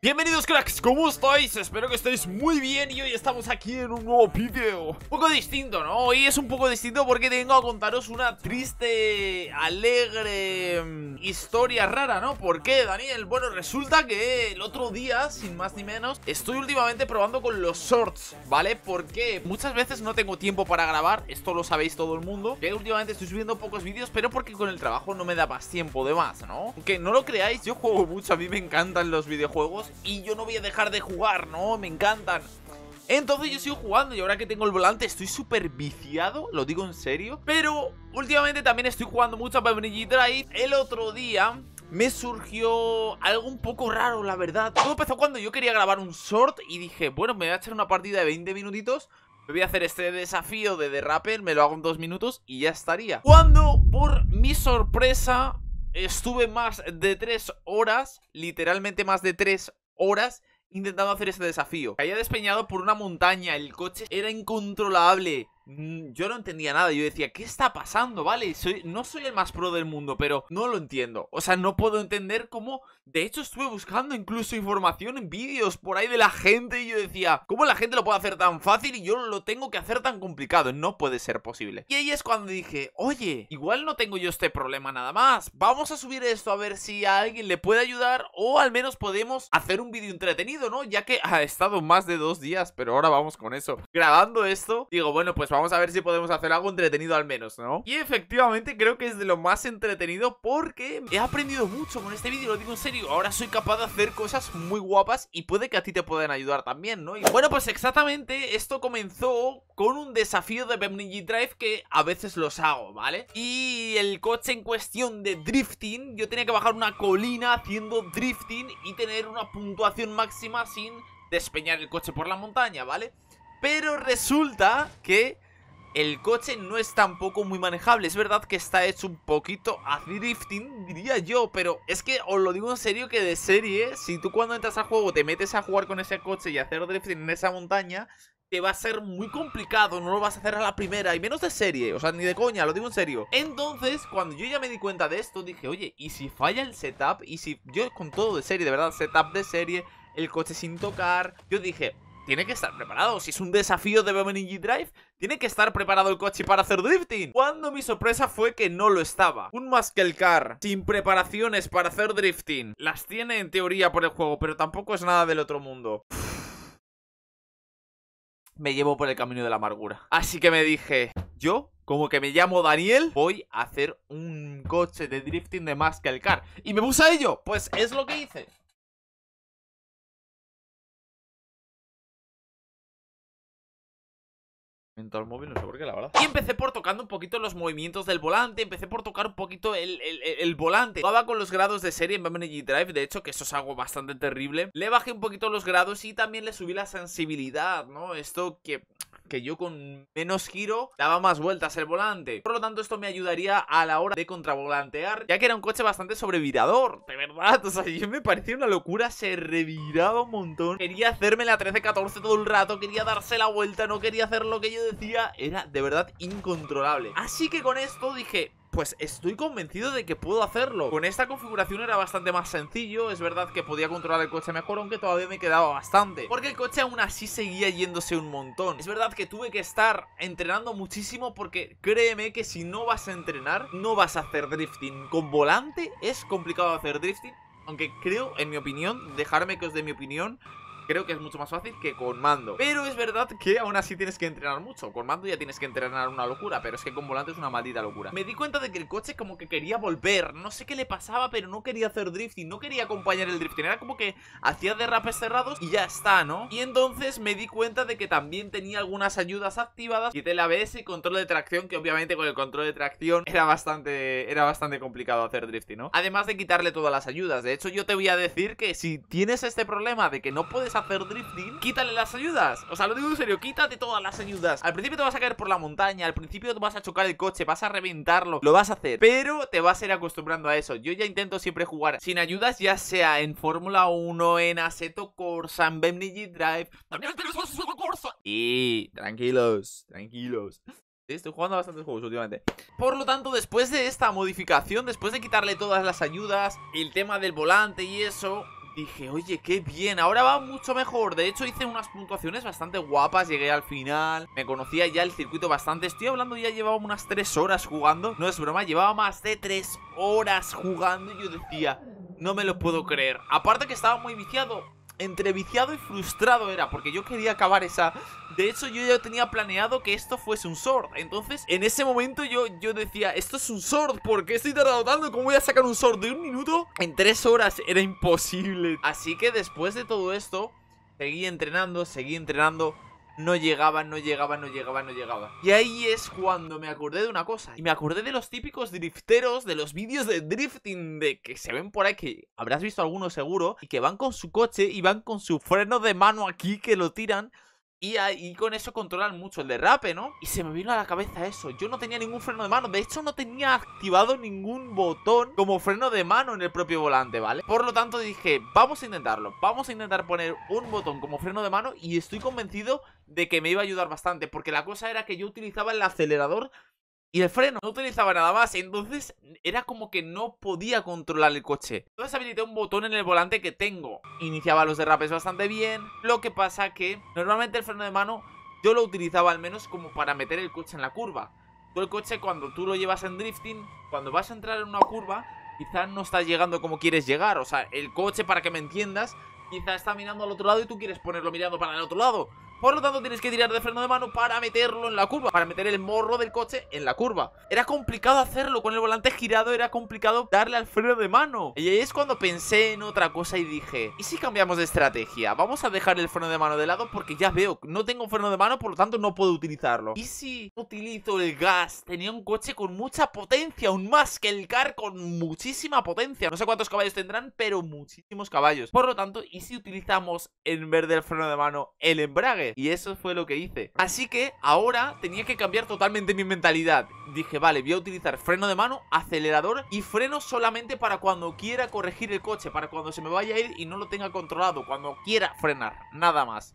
Bienvenidos cracks, ¿cómo estáis? Espero que estéis muy bien y hoy estamos aquí en un nuevo vídeo un poco distinto, ¿no? Hoy es un poco distinto porque tengo a contaros una triste, alegre historia rara, ¿no? ¿Por qué, Daniel? Bueno, resulta que el otro día, sin más ni menos, estoy últimamente probando con los shorts, ¿vale? Porque muchas veces no tengo tiempo para grabar, esto lo sabéis todo el mundo, que últimamente estoy subiendo pocos vídeos, pero porque con el trabajo no me da más tiempo de más, ¿no? Aunque no lo creáis, yo juego mucho, a mí me encantan los videojuegos y yo no voy a dejar de jugar, ¿no? Me encantan. Entonces yo sigo jugando y ahora que tengo el volante estoy súper viciado, lo digo en serio. Pero últimamente también estoy jugando mucho a PUBG Drive. El otro día me surgió algo un poco raro, la verdad. Todo empezó cuando yo quería grabar un short y dije, bueno, me voy a echar una partida de 20 minutitos. Me voy a hacer este desafío de The Rapper, me lo hago en 2 minutos y ya estaría. Cuando, por mi sorpresa, estuve más de 3 horas, literalmente más de 3 horas intentando hacer ese desafío. Caía despeñado por una montaña, el coche era incontrolable. Yo no entendía nada, yo decía, ¿qué está pasando? Vale, no soy el más pro del mundo, pero no lo entiendo. O sea, no puedo entender cómo. De hecho, estuve buscando incluso información en vídeos por ahí de la gente y yo decía, ¿cómo la gente lo puede hacer tan fácil y yo lo tengo que hacer tan complicado? No puede ser posible. Y ahí es cuando dije, oye, igual no tengo yo este problema nada más. Vamos a subir esto a ver si a alguien le puede ayudar o al menos podemos hacer un vídeo entretenido, ¿no? Ya que ha estado más de 2 días, pero ahora vamos con eso. Grabando esto, digo, bueno, pues vamos a ver si podemos hacer algo entretenido al menos, ¿no? Y efectivamente creo que es de lo más entretenido porque he aprendido mucho con este vídeo, lo digo en serio. Ahora soy capaz de hacer cosas muy guapas y puede que a ti te puedan ayudar también, ¿no? Y bueno, pues exactamente esto comenzó con un desafío de PUBG Drive que a veces los hago, ¿vale? Y el coche en cuestión de drifting, yo tenía que bajar una colina haciendo drifting y tener una puntuación máxima sin despeñar el coche por la montaña, ¿vale? Pero resulta que el coche no es tampoco muy manejable. Es verdad que está hecho un poquito a drifting, diría yo, pero es que os lo digo en serio que de serie, si tú cuando entras al juego te metes a jugar con ese coche y hacer drifting en esa montaña, te va a ser muy complicado, no lo vas a hacer a la primera, y menos de serie, o sea, ni de coña, lo digo en serio. Entonces, cuando yo ya me di cuenta de esto, dije, oye, ¿y si falla el setup? Y si yo con todo de serie, de verdad, setup de serie, el coche sin tocar, yo dije, tiene que estar preparado, si es un desafío de PUBG Drive, tiene que estar preparado el coche para hacer drifting. Cuando mi sorpresa fue que no lo estaba. Un muscle car sin preparaciones para hacer drifting, las tiene en teoría por el juego, pero tampoco es nada del otro mundo. Me llevo por el camino de la amargura. Así que me dije, yo, como que me llamo Daniel, voy a hacer un coche de drifting de muscle car. Y me puse a ello, pues es lo que hice. El móvil, no sé por qué, la verdad. Y empecé por tocando un poquito los movimientos del volante. Empecé por tocar un poquito el volante. Jugaba con los grados de serie en PUBG Drive. De hecho, que eso es algo bastante terrible. Le bajé un poquito los grados y también le subí la sensibilidad, ¿no? Esto que yo con menos giro daba más vueltas el volante. Por lo tanto, esto me ayudaría a la hora de contravolantear, ya que era un coche bastante sobrevirador, de verdad. O sea, yo me parecía una locura, se reviraba un montón. Quería hacerme la 13-14 todo el rato, quería darse la vuelta, no quería hacer lo que yo decía. Era de verdad incontrolable. Así que con esto dije, pues estoy convencido de que puedo hacerlo. Con esta configuración era bastante más sencillo. Es verdad que podía controlar el coche mejor, aunque todavía me quedaba bastante, porque el coche aún así seguía yéndose un montón. Es verdad que tuve que estar entrenando muchísimo, porque créeme que si no vas a entrenar, no vas a hacer drifting. Con volante es complicado hacer drifting, aunque creo, en mi opinión, dejarme que os dé mi opinión, creo que es mucho más fácil que con mando. Pero es verdad que aún así tienes que entrenar mucho. Con mando ya tienes que entrenar una locura, pero es que con volante es una maldita locura. Me di cuenta de que el coche como que quería volver. No sé qué le pasaba, pero no quería hacer drifting, no quería acompañar el drifting. Era como que hacía derrapes cerrados y ya está, ¿no? Y entonces me di cuenta de que también tenía algunas ayudas activadas. Quité el ABS y control de tracción, que obviamente con el control de tracción era bastante complicado hacer drifting, ¿no? Además de quitarle todas las ayudas. De hecho, yo te voy a decir que si tienes este problema de que no puedes hacer drifting, quítale las ayudas. O sea, lo digo en serio, quítate todas las ayudas. Al principio te vas a caer por la montaña, al principio te vas a chocar el coche, vas a reventarlo, lo vas a hacer, pero te vas a ir acostumbrando a eso. Yo ya intento siempre jugar sin ayudas, ya sea en Fórmula 1, en Assetto Corsa, en PUBG Drive. Y tranquilos, tranquilos. Estoy jugando a bastantes juegos últimamente. Por lo tanto, después de esta modificación, después de quitarle todas las ayudas, el tema del volante y eso, dije, oye, qué bien, ahora va mucho mejor. De hecho hice unas puntuaciones bastante guapas, llegué al final, me conocía ya el circuito bastante. Estoy hablando, ya llevaba unas 3 horas jugando. No es broma, llevaba más de 3 horas jugando. Y yo decía, no me lo puedo creer. Aparte que estaba muy viciado. Entre viciado y frustrado era, porque yo quería acabar esa... De hecho yo ya tenía planeado que esto fuese un sword. Entonces en ese momento yo decía, esto es un sword, ¿por qué estoy tardando tanto? ¿Cómo voy a sacar un sword de 1 minuto? En 3 horas era imposible. Así que después de todo esto seguí entrenando. No llegaba. Y ahí es cuando me acordé de una cosa. Y me acordé de los típicos drifteros, de los vídeos de drifting de que se ven por ahí, que habrás visto algunos seguro, y que van con su coche y van con su freno de mano aquí, que lo tiran. Y ahí con eso controlan mucho el derrape, ¿no? Y se me vino a la cabeza eso. Yo no tenía ningún freno de mano. De hecho, no tenía activado ningún botón como freno de mano en el propio volante, ¿vale? Por lo tanto, dije, vamos a intentarlo. Vamos a intentar poner un botón como freno de mano. Y estoy convencido de que me iba a ayudar bastante. Porque la cosa era que yo utilizaba el acelerador y el freno, no utilizaba nada más. Entonces era como que no podía controlar el coche. Entonces habilité un botón en el volante que tengo. Iniciaba los derrapes bastante bien. Lo que pasa que normalmente el freno de mano yo lo utilizaba al menos como para meter el coche en la curva. Tú el coche, cuando tú lo llevas en drifting, cuando vas a entrar en una curva, quizás no estás llegando como quieres llegar. O sea, el coche, para que me entiendas, quizás está mirando al otro lado y tú quieres ponerlo mirando para el otro lado. Por lo tanto tienes que tirar de freno de mano para meterlo en la curva, para meter el morro del coche en la curva. Era complicado hacerlo, con el volante girado era complicado darle al freno de mano. Y ahí es cuando pensé en otra cosa y dije, ¿y si cambiamos de estrategia? Vamos a dejar el freno de mano de lado porque ya veo, no tengo freno de mano, por lo tanto no puedo utilizarlo. ¿Y si utilizo el gas? Tenía un coche con mucha potencia, aún más que el car, con muchísima potencia. No sé cuántos caballos tendrán, pero muchísimos caballos. Por lo tanto, ¿y si utilizamos en vez del freno de mano el embrague? Y eso fue lo que hice. Así que ahora tenía que cambiar totalmente mi mentalidad. Dije, vale, voy a utilizar freno de mano, acelerador y freno solamente para cuando quiera corregir el coche, para cuando se me vaya a ir y no lo tenga controlado, cuando quiera frenar, nada más.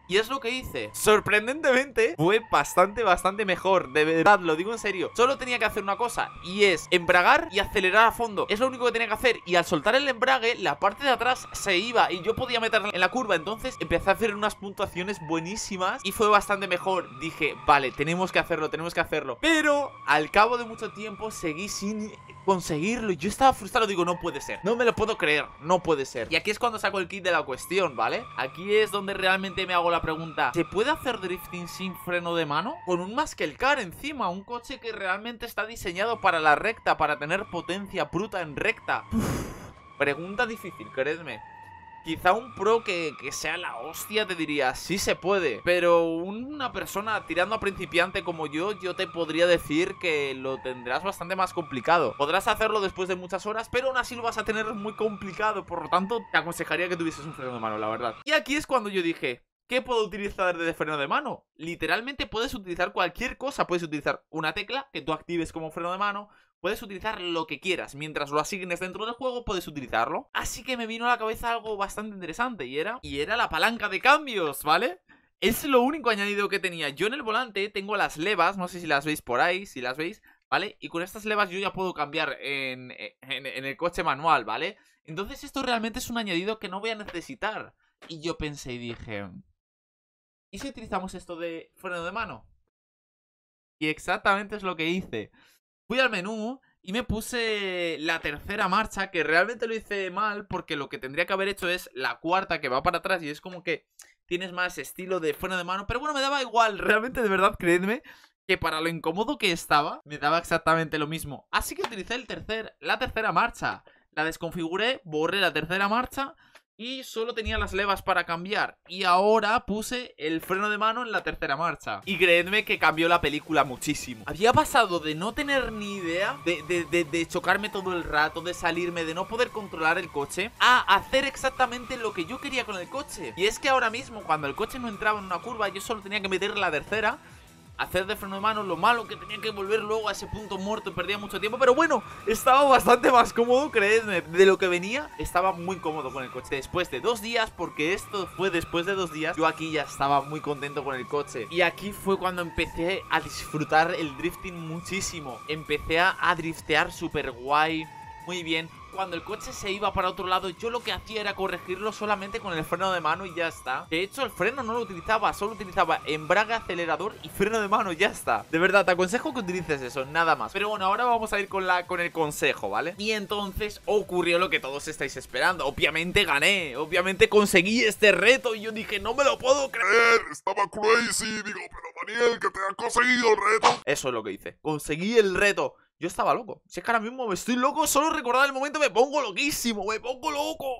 Y es lo que hice. Sorprendentemente fue bastante mejor. De verdad, lo digo en serio. Solo tenía que hacer una cosa, y es embragar y acelerar a fondo. Es lo único que tenía que hacer. Y al soltar el embrague, la parte de atrás se iba y yo podía meterla en la curva. Entonces empecé a hacer unas puntuaciones buenísimas y fue bastante mejor. Dije, vale, tenemos que hacerlo. Pero al cabo de mucho tiempo seguí sin conseguirlo. Y yo estaba frustrado, digo, no puede ser. No me lo puedo creer, no puede ser. Y aquí es cuando saco el kit de la cuestión, ¿vale? Aquí es donde realmente me hago la pregunta, ¿se puede hacer drifting sin freno de mano? Con un muscle car encima, un coche que realmente está diseñado para la recta, para tener potencia bruta en recta. Pregunta difícil, creedme. Quizá un pro que sea la hostia te diría, sí se puede. Pero una persona tirando a principiante como yo te podría decir que lo tendrás bastante más complicado. Podrás hacerlo después de muchas horas, pero aún así lo vas a tener muy complicado. Por lo tanto, te aconsejaría que tuvieses un freno de mano, la verdad. Y aquí es cuando yo dije, ¿qué puedo utilizar de freno de mano? Literalmente puedes utilizar cualquier cosa. Puedes utilizar una tecla que tú actives como freno de mano. Puedes utilizar lo que quieras. Mientras lo asignes dentro del juego, puedes utilizarlo. Así que me vino a la cabeza algo bastante interesante. Y era la palanca de cambios, ¿vale? Es lo único añadido que tenía. Yo en el volante tengo las levas. No sé si las veis por ahí, si las veis, ¿vale? Y con estas levas yo ya puedo cambiar en el coche manual, ¿vale? Entonces esto realmente es un añadido que no voy a necesitar. Y yo pensé y dije, ¿y si utilizamos esto de freno de mano? Y exactamente es lo que hice. Fui al menú y me puse la tercera marcha, que realmente lo hice mal porque lo que tendría que haber hecho es la cuarta, que va para atrás y es como que tienes más estilo de freno de mano. Pero bueno, me daba igual, realmente de verdad, creedme que para lo incómodo que estaba, me daba exactamente lo mismo. Así que utilicé la tercera marcha. La desconfiguré, borré la tercera marcha y solo tenía las levas para cambiar. Y ahora puse el freno de mano en la tercera marcha. Y creedme que cambió la película muchísimo. Había pasado de no tener ni idea, de chocarme todo el rato, de salirme, de no poder controlar el coche, a hacer exactamente lo que yo quería con el coche. Y es que ahora mismo, cuando el coche no entraba en una curva, yo solo tenía que meter la tercera, hacer de freno de mano. Lo malo que tenía que volver luego a ese punto muerto y perdía mucho tiempo. Pero bueno, estaba bastante más cómodo, creedme. De lo que venía, estaba muy cómodo con el coche. Después de 2 días, porque esto fue después de 2 días, yo aquí ya estaba muy contento con el coche. Y aquí fue cuando empecé a disfrutar el drifting muchísimo. Empecé a driftear súper guay, muy bien. cuando el coche se iba para otro lado, yo lo que hacía era corregirlo solamente con el freno de mano y ya está. De hecho, el freno no lo utilizaba, solo utilizaba embrague, acelerador y freno de mano, ya está. De verdad, te aconsejo que utilices eso, nada más. Pero bueno, ahora vamos a ir con el consejo, ¿vale? Y entonces ocurrió lo que todos estáis esperando. Obviamente gané, obviamente conseguí este reto y yo dije, no me lo puedo creer. Estaba crazy, digo, pero Daniel, que te has conseguido el reto. Eso es lo que hice, conseguí el reto. Yo estaba loco, si es que ahora mismo me estoy loco, solo recordar el momento me pongo loquísimo, me pongo loco.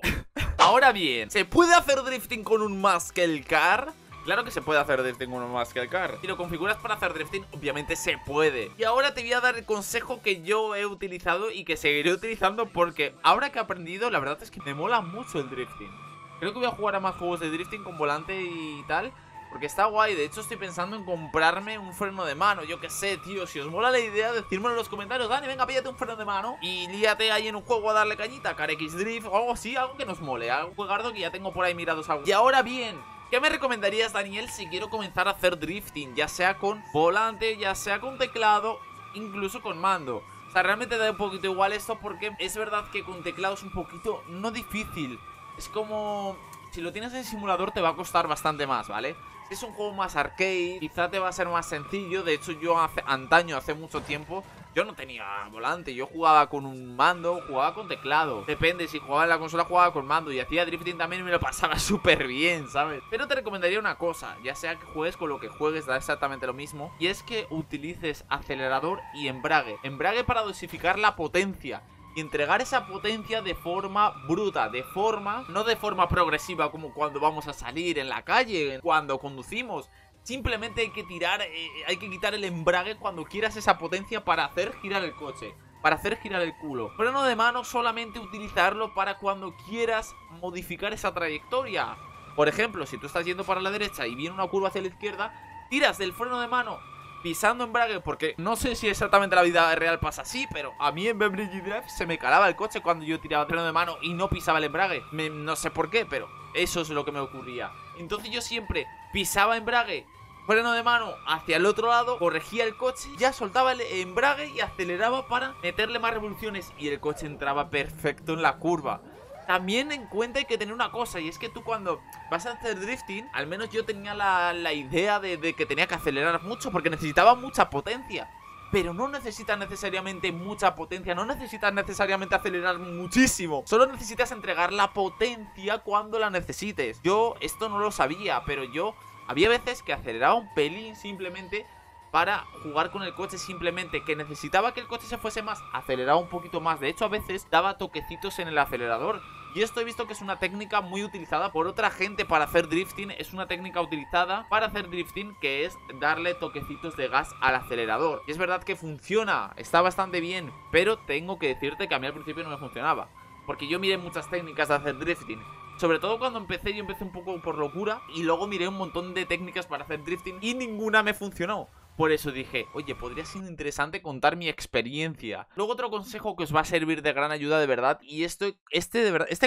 Ahora bien, ¿se puede hacer drifting con un muscle car? Claro que se puede hacer drifting con un muscle car. Si lo configuras para hacer drifting, obviamente se puede. Y ahora te voy a dar el consejo que yo he utilizado y que seguiré utilizando, porque ahora que he aprendido, la verdad es que me mola mucho el drifting. Creo que voy a jugar a más juegos de drifting con volante y tal, porque está guay. De hecho estoy pensando en comprarme un freno de mano. Yo qué sé, tío, si os mola la idea, decírmelo en los comentarios. Dani, venga, píllate un freno de mano y líate ahí en un juego a darle cañita, CarX Drift o algo así, algo que nos mole, algo juegardo que ya tengo por ahí mirados algo. Y ahora bien, ¿qué me recomendarías, Daniel, si quiero comenzar a hacer drifting? Ya sea con volante, ya sea con teclado, incluso con mando. O sea, realmente da un poquito igual esto, porque es verdad que con teclado es un poquito, no difícil. Es como, si lo tienes en simulador te va a costar bastante más, ¿vale? Si es un juego más arcade, quizá te va a ser más sencillo. De hecho yo antaño, hace mucho tiempo, yo no tenía volante. Yo jugaba con un mando, jugaba con teclado. Depende, si jugaba en la consola jugaba con mando. Y hacía drifting también y me lo pasaba súper bien, ¿sabes? Pero te recomendaría una cosa, ya sea que juegues con lo que juegues, da exactamente lo mismo. Y es que utilices acelerador y embrague. Embrague para dosificar la potencia y entregar esa potencia de forma bruta, de forma, no de forma progresiva como cuando vamos a salir en la calle, cuando conducimos. Simplemente hay que quitar el embrague cuando quieras esa potencia para hacer girar el coche, para hacer girar el culo. Freno de mano solamente utilizarlo para cuando quieras modificar esa trayectoria. Por ejemplo, si tú estás yendo para la derecha y viene una curva hacia la izquierda, tiras del freno de mano pisando embrague, porque no sé si exactamente la vida real pasa así, pero a mí en Beverly Drive se me calaba el coche cuando yo tiraba el freno de mano y no pisaba el embrague. No sé por qué, pero eso es lo que me ocurría. Entonces yo siempre pisaba embrague, freno de mano hacia el otro lado, corregía el coche, ya soltaba el embrague y aceleraba para meterle más revoluciones y el coche entraba perfecto en la curva. También en cuenta hay que tener una cosa, y es que tú cuando vas a hacer drifting, al menos yo tenía la idea de que tenía que acelerar mucho porque necesitaba mucha potencia. Pero no necesitas necesariamente mucha potencia, no necesitas necesariamente acelerar muchísimo. Solo necesitas entregar la potencia cuando la necesites. Yo esto no lo sabía, pero yo había veces que aceleraba un pelín simplemente para jugar con el coche, simplemente que necesitaba que el coche se fuese más, aceleraba un poquito más. De hecho a veces daba toquecitos en el acelerador. Y esto he visto que es una técnica muy utilizada por otra gente para hacer drifting. Es una técnica utilizada para hacer drifting, que es darle toquecitos de gas al acelerador. Y es verdad que funciona, está bastante bien, pero tengo que decirte que a mí al principio no me funcionaba, porque yo miré muchas técnicas de hacer drifting. Sobre todo cuando empecé, yo empecé un poco por locura y luego miré un montón de técnicas para hacer drifting y ninguna me funcionó. Por eso dije, oye, podría ser interesante contar mi experiencia. Luego otro consejo que os va a servir de gran ayuda de verdad, y este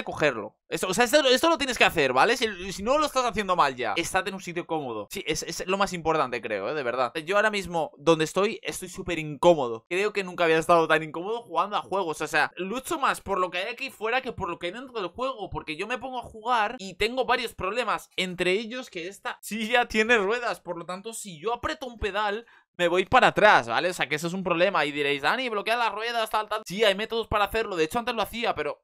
cogerlo. Esto lo tienes que hacer, ¿vale? Si no lo estás haciendo mal ya, estate en un sitio cómodo. Sí, es lo más importante, creo, de verdad. Yo ahora mismo, donde estoy súper incómodo. Creo que nunca había estado tan incómodo jugando a juegos. O sea, lucho más por lo que hay aquí fuera que por lo que hay dentro del juego, porque yo me pongo a jugar y tengo varios problemas. Entre ellos que esta silla tiene ruedas, por lo tanto, si yo aprieto un pedal, me voy para atrás, ¿vale? O sea, que eso es un problema. Y diréis, Dani, bloquea las ruedas, tal. Sí, hay métodos para hacerlo. De hecho, antes lo hacía, pero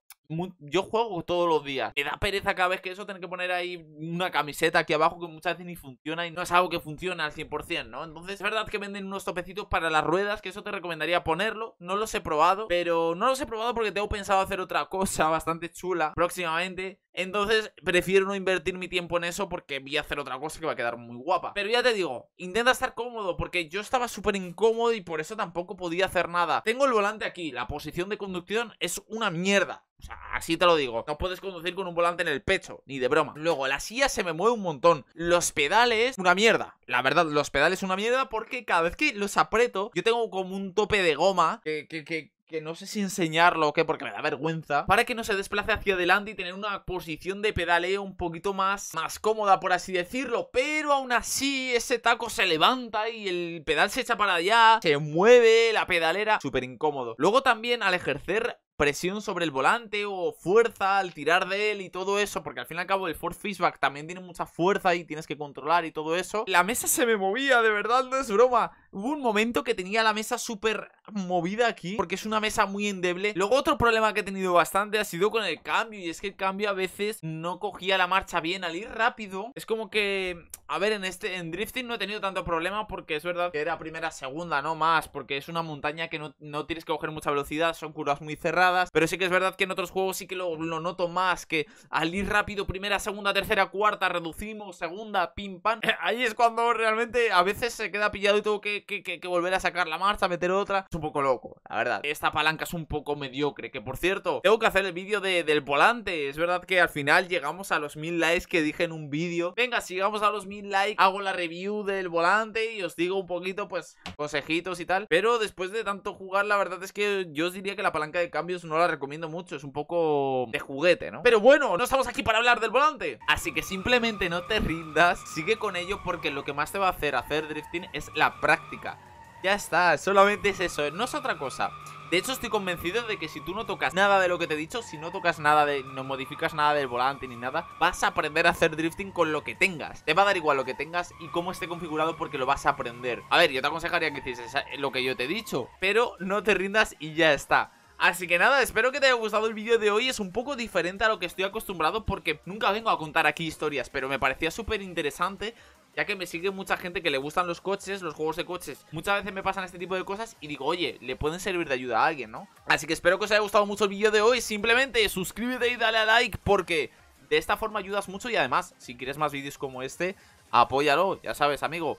yo juego todos los días. Me da pereza cada vez que eso, tener que poner ahí una camiseta aquí abajo que muchas veces ni funciona y no es algo que funciona al 100%, ¿no? Entonces es verdad que venden unos topecitos para las ruedas, que eso te recomendaría ponerlo. No los he probado, pero no los he probado porque tengo pensado hacer otra cosa bastante chula próximamente. Entonces prefiero no invertir mi tiempo en eso porque voy a hacer otra cosa que va a quedar muy guapa. Pero ya te digo, intenta estar cómodo porque yo estaba súper incómodo y por eso tampoco podía hacer nada. Tengo el volante aquí, la posición de conducción es una mierda. O sea, así te lo digo. No puedes conducir con un volante en el pecho, ni de broma. Luego, la silla se me mueve un montón. Los pedales, una mierda. La verdad, los pedales una mierda porque cada vez que los aprieto, yo tengo como un tope de goma que no sé si enseñarlo o qué, porque me da vergüenza, para que no se desplace hacia adelante y tener una posición de pedaleo un poquito más cómoda, por así decirlo. Pero aún así, ese taco se levanta y el pedal se echa para allá, se mueve la pedalera, súper incómodo. Luego también, al ejercer presión sobre el volante o fuerza al tirar de él y todo eso, porque al fin y al cabo el force feedback también tiene mucha fuerza y tienes que controlar y todo eso. La mesa se me movía, de verdad, no es broma. Hubo un momento que tenía la mesa súper movida aquí, porque es una mesa muy endeble. Luego otro problema que he tenido bastante ha sido con el cambio, y es que el cambio a veces no cogía la marcha bien al ir rápido. Es como que, a ver, en drifting no he tenido tanto problema, porque es verdad que era primera, segunda, no más, porque es una montaña que no tienes que coger mucha velocidad, son curvas muy cerradas. Pero sí que es verdad que en otros juegos sí que lo noto más, que al ir rápido, primera, segunda, tercera, cuarta, reducimos, segunda, pim, pam. Ahí es cuando realmente a veces se queda pillado y tengo que volver a sacar la marcha, meter otra. Es un poco loco, la verdad. Esta palanca es un poco mediocre, que por cierto, tengo que hacer el vídeo del volante. Es verdad que al final llegamos a los 1000 likes que dije en un vídeo. Venga, si llegamos a los 1000 likes, hago la review del volante y os digo un poquito, pues, consejitos y tal. Pero después de tanto jugar, la verdad es que yo os diría que la palanca de cambios no la recomiendo mucho. Es un poco de juguete, ¿no? Pero bueno, no estamos aquí para hablar del volante. Así que simplemente no te rindas, sigue con ello, porque lo que más te va a hacer drifting es la práctica. Ya está, solamente es eso, no es otra cosa. De hecho estoy convencido de que si tú no tocas nada de lo que te he dicho, si no tocas nada no modificas nada del volante ni nada, vas a aprender a hacer drifting con lo que tengas. Te va a dar igual lo que tengas y cómo esté configurado, porque lo vas a aprender. A ver, yo te aconsejaría que hicieses lo que yo te he dicho, pero no te rindas y ya está. Así que nada, espero que te haya gustado el vídeo de hoy. Es un poco diferente a lo que estoy acostumbrado, porque nunca vengo a contar aquí historias, pero me parecía súper interesante, ya que me sigue mucha gente que le gustan los coches, los juegos de coches. Muchas veces me pasan este tipo de cosas y digo, oye, le pueden servir de ayuda a alguien, ¿no? Así que espero que os haya gustado mucho el vídeo de hoy. Simplemente suscríbete y dale a like, porque de esta forma ayudas mucho, y además, si quieres más vídeos como este, apóyalo, ya sabes, amigo.